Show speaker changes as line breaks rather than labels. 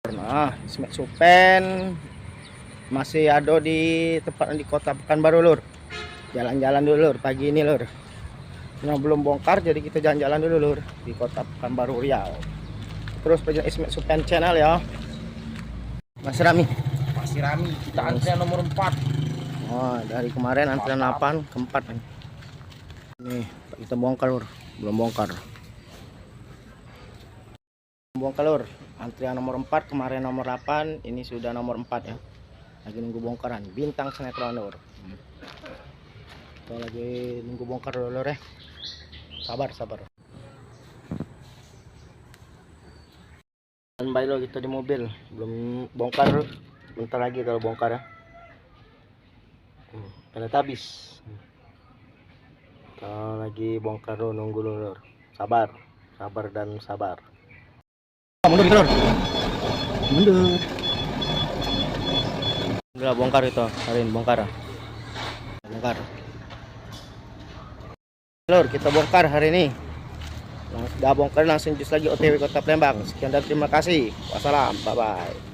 Nah, Ismet Supen masih ada di tempat di kota Pekanbaru lur. Jalan-jalan dulu lur pagi ini lur. Nah, belum bongkar jadi kita jalan-jalan dulu lur di kota Pekanbaru Riau. Terus pengen Ismet Supen channel ya. Mas Rami.
Masih Rami, kita antrian nomor 4.
Oh, dari kemarin antrian 8 ke 4 nih. Nih, kita bongkar lur. Belum bongkar. Bongkar lur. Antrian nomor 4 kemarin nomor 8, ini sudah nomor 4 ya. Lagi nunggu bongkaran bintang sinetron lur. Kita lagi nunggu bongkar dulu lur ya. Sabar. Standby lo kita di mobil, belum bongkar, bentar lagi kalau bongkar ya. Pada habis. Kita lagi bongkar lo, nunggu lo lur. Sabar dan sabar. Mundur lur. Mundur. Udah bongkar itu, hari ini bongkar. Lur, kita bongkar hari ini. Udah bongkar langsung jus lagi OTW Kota Palembang. Sekian dan terima kasih. Wassalam, bye bye.